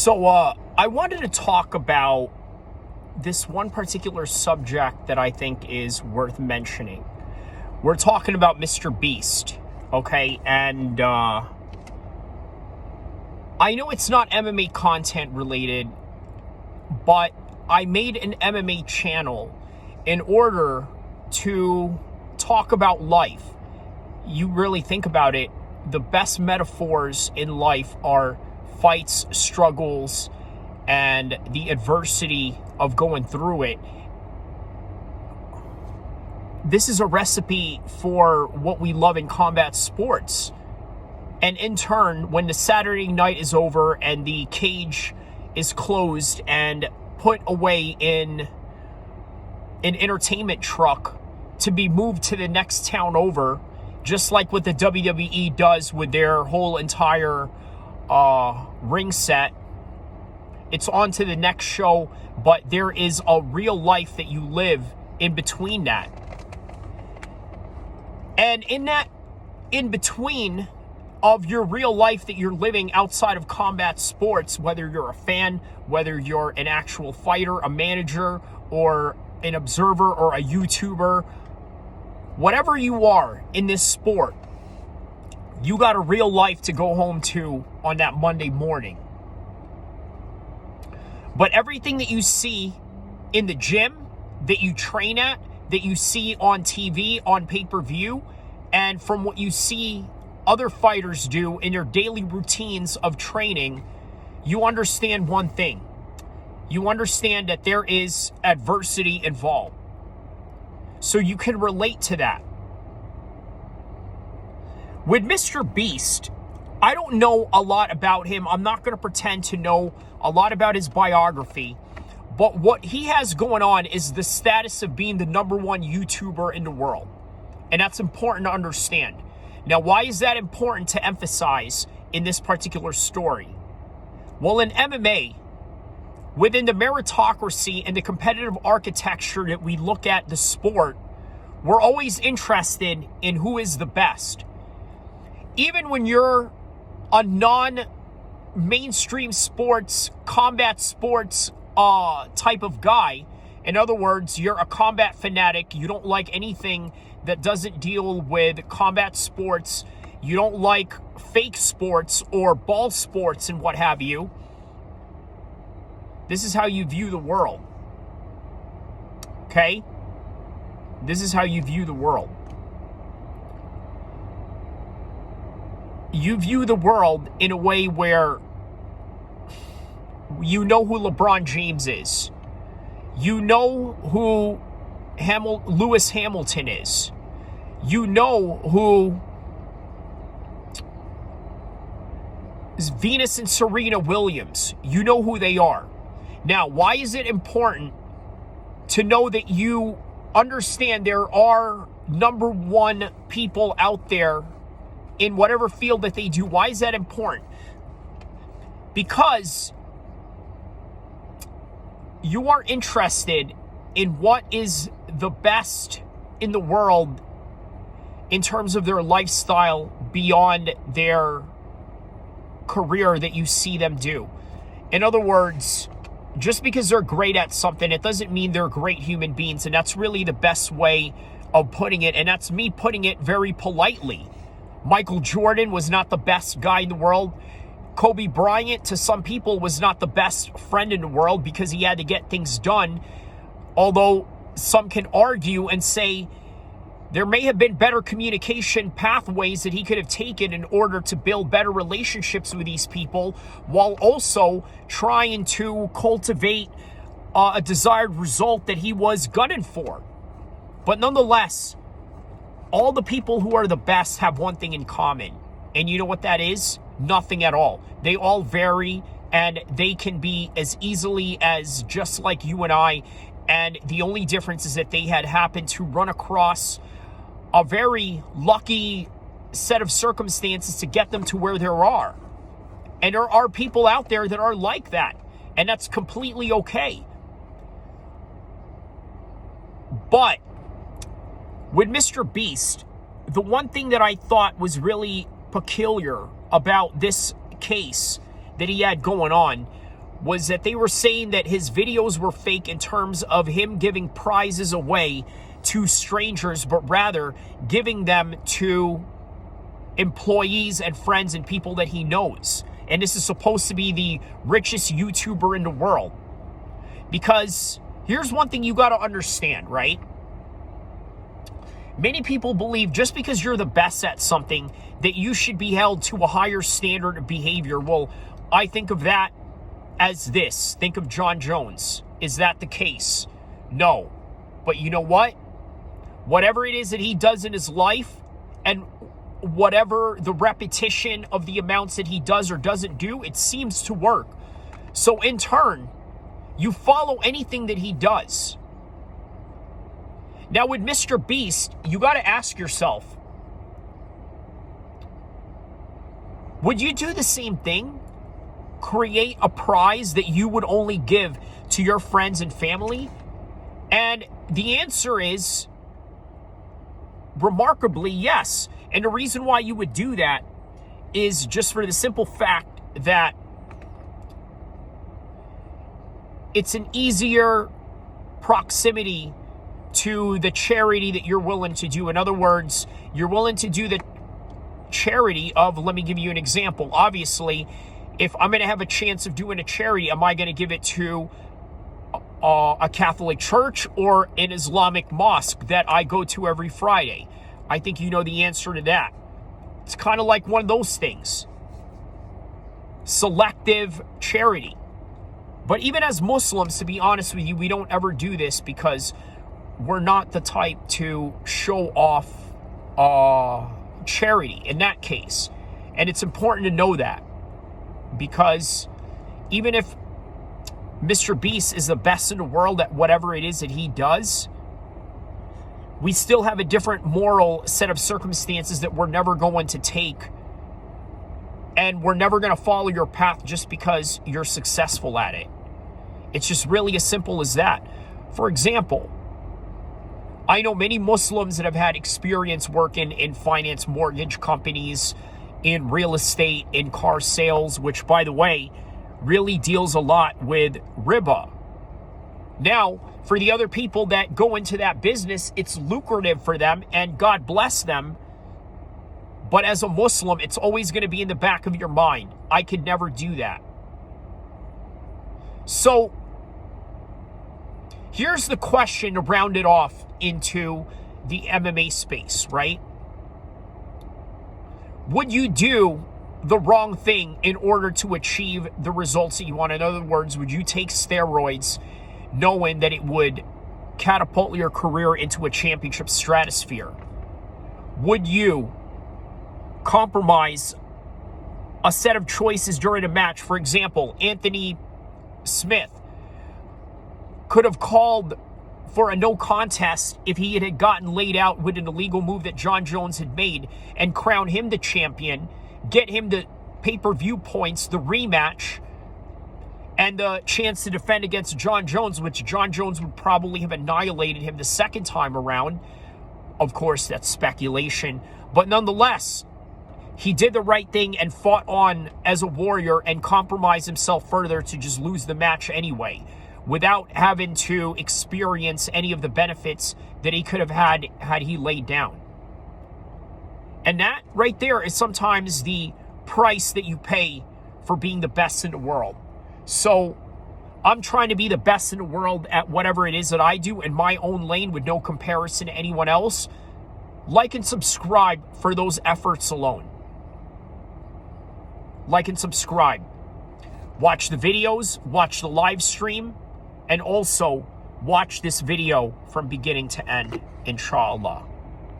I wanted to talk about this one particular subject that I think is worth mentioning. We're talking about Mr. Beast, okay? And I know it's not MMA content related, but I made an MMA channel in order to talk about life. You really think about it, the best metaphors in life are fights, struggles, and the adversity of going through it. This is a recipe for what we love in combat sports. And in turn, when the Saturday night is over and the cage is closed and put away in an entertainment truck to be moved to the next town over, just like what the WWE does with their whole entire ring set, it's on to the next show, but there is a real life that you live in between that. And in that in between of your real life that you're living outside of combat sports, whether you're a fan, whether you're an actual fighter, a manager, or an observer, or a YouTuber, whatever you are in this sport, you got a real life to go home to on that Monday morning. But everything that you see in the gym, that you train at, that you see on TV, on pay-per-view, and from what you see other fighters do in their daily routines of training, you understand one thing. You understand that there is adversity involved. So you can relate to that. With Mr. Beast, I don't know a lot about him. I'm not going to pretend to know a lot about his biography. But what he has going on is the status of being the #1 YouTuber in the world. And that's important to understand. Now, why is that important to emphasize in this particular story? Well, in MMA, within the meritocracy and the competitive architecture that we look at the sport, we're always interested in who is the best. Even when you're a non-mainstream sports, combat sports type of guy, in other words, you're a combat fanatic, you don't like anything that doesn't deal with combat sports, you don't like fake sports or ball sports and what have you, this is how you view the world. Okay? This is how you view the world. You view the world in a way where you know who LeBron James is. You know who Lewis Hamilton is. You know who Venus and Serena Williams. You know who they are. Now, why is it important to know that you understand there are #1 people out there in whatever field that they do? Why is that important? Because you are interested in what is the best in the world in terms of their lifestyle beyond their career that you see them do. In other words, just because they're great at something, it doesn't mean they're great human beings. And that's really the best way of putting it. And that's me putting it very politely. Michael Jordan was not the best guy in the world. Kobe Bryant, to some people, was not the best friend in the world because he had to get things done. Although some can argue and say there may have been better communication pathways that he could have taken in order to build better relationships with these people, while also trying to cultivate a desired result that he was gunning for. But nonetheless, all the people who are the best have one thing in common. And you know what that is? Nothing at all. They all vary, and they can be as easily as just like you and I. And the only difference is that they had happened to run across a very lucky set of circumstances to get them to where they are. And there are people out there that are like that. And that's completely okay. But with Mr. Beast, the one thing that I thought was really peculiar about this case that he had going on was that they were saying that his videos were fake in terms of him giving prizes away to strangers, but rather giving them to employees and friends and people that he knows. And this is supposed to be the richest YouTuber in the world. Because here's one thing you got to understand, right? Many people believe just because you're the best at something that you should be held to a higher standard of behavior. Well, I think of that as this. Think of John Jones. Is that the case? No. But you know what? Whatever it is that he does in his life, and whatever the repetition of the amounts that he does or doesn't do, it seems to work. So in turn, you follow anything that he does. Now with Mr. Beast, you got to ask yourself, would you do the same thing? Create a prize that you would only give to your friends and family? And the answer is remarkably yes. And the reason why you would do that is just for the simple fact that it's an easier proximity to the charity that you're willing to do. In other words, you're willing to do the charity of, let me give you an example. Obviously, if I'm going to have a chance of doing a charity, am I going to give it to a Catholic church or an Islamic mosque that I go to every Friday? I think you know the answer to that. It's kind of like one of those things. Selective charity. But even as Muslims, to be honest with you, we don't ever do this because we're not the type to show off charity in that case. And it's important to know that, because even if Mr. Beast is the best in the world at whatever it is that he does, we still have a different moral set of circumstances that we're never going to take. And we're never going to follow your path just because you're successful at it. It's just really as simple as that. For example, I know many Muslims that have had experience working in finance, mortgage companies, in real estate, in car sales, which, by the way, really deals a lot with riba. Now, for the other people that go into that business, it's lucrative for them, and God bless them. But as a Muslim, it's always going to be in the back of your mind. I could never do that. So, here's the question to round it off into the MMA space, right? Would you do the wrong thing in order to achieve the results that you want? In other words, would you take steroids knowing that it would catapult your career into a championship stratosphere? Would you compromise a set of choices during a match? For example, Anthony Smith could have called for a no contest if he had gotten laid out with an illegal move that John Jones had made, and crown him the champion, get him the pay-per-view points, the rematch, and the chance to defend against John Jones, which John Jones would probably have annihilated him the second time around. Of course, that's speculation. But nonetheless, he did the right thing and fought on as a warrior and compromised himself further to just lose the match anyway, without having to experience any of the benefits that he could have had he laid down. And that right there is sometimes the price that you pay for being the best in the world. So I'm trying to be the best in the world at whatever it is that I do in my own lane with no comparison to anyone else. Like and subscribe for those efforts alone. Like and subscribe. Watch the videos, watch the live stream, and also watch this video from beginning to end, inshallah.